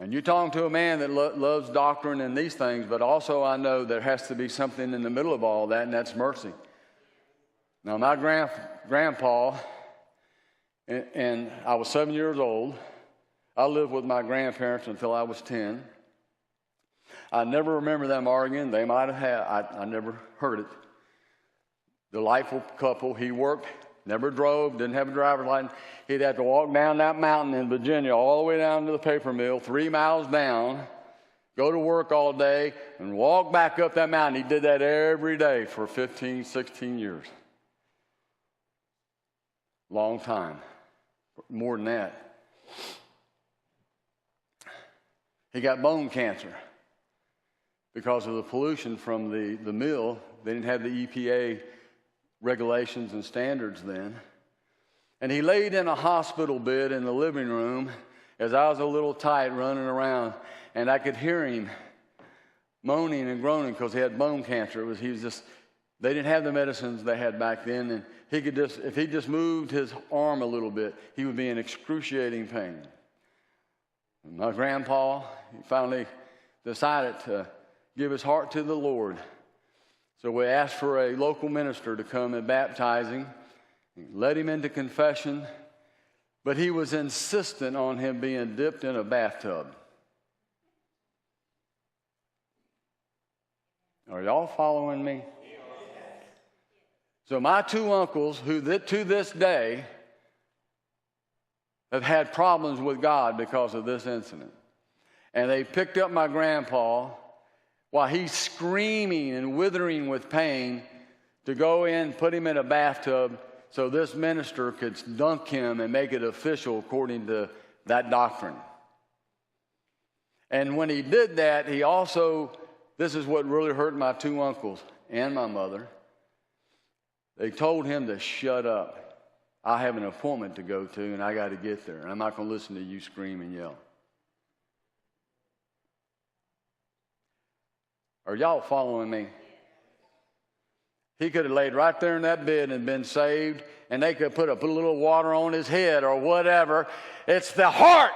And you're talking to a man that loves doctrine and these things, but also I know there has to be something in the middle of all that, and that's mercy. Now, my grandpa, and I was 7 years old. I lived with my grandparents until I was 10. I never remember them arguing. They might have had. I never heard it. Delightful couple. He worked, never drove, didn't have a driver's license. He'd have to walk down that mountain in Virginia all the way down to the paper mill, 3 miles down, go to work all day, and walk back up that mountain. He did that every day for 15, 16 years. Long time. More than that. He got bone cancer because of the pollution from the mill. They didn't have the EPA regulations and standards then. And he laid in a hospital bed in the living room as I was a little tight running around, and I could hear him moaning and groaning because he had bone cancer. They didn't have the medicines they had back then, and if he just moved his arm a little bit, he would be in excruciating pain. And my grandpa, he finally decided to give his heart to the Lord. So we asked for a local minister to come and baptize him, led him into confession, but he was insistent on him being dipped in a bathtub. Are y'all following me? So my 2 uncles, who to this day have had problems with God because of this incident, and they picked up my grandpa while he's screaming and withering with pain to go in, put him in a bathtub so this minister could dunk him and make it official according to that doctrine. And when he did that, he also, this is what really hurt my 2 uncles and my mother. They told him to shut up. I have an appointment to go to, and I got to get there. And I'm not going to listen to you scream and yell. Are y'all following me? He could have laid right there in that bed and been saved, and they could put a little water on his head or whatever. It's the heart.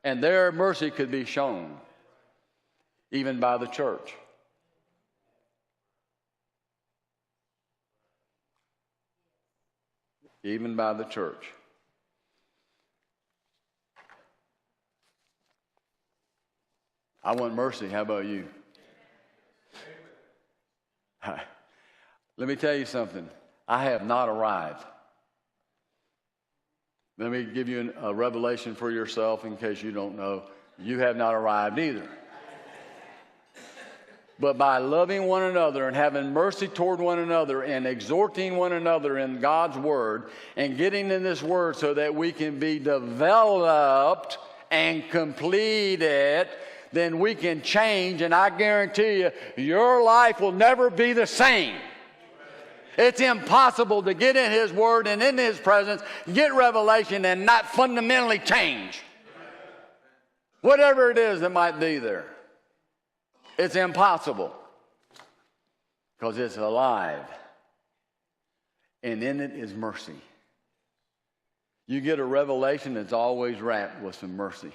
And their mercy could be shown, even by the church. Even by the church. I want mercy. How about you? Let me tell you something. I have not arrived. Let me give you a revelation for yourself in case you don't know. You have not arrived either. But by loving one another and having mercy toward one another and exhorting one another in God's Word and getting in this Word so that we can be developed and completed, then we can change, and I guarantee you, your life will never be the same. It's impossible to get in His Word and in His presence, get revelation, and not fundamentally change. Whatever it is that might be there. It's impossible because it's alive, and in it is mercy. You get a revelation that's always wrapped with some mercy.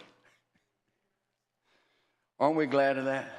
Aren't we glad of that?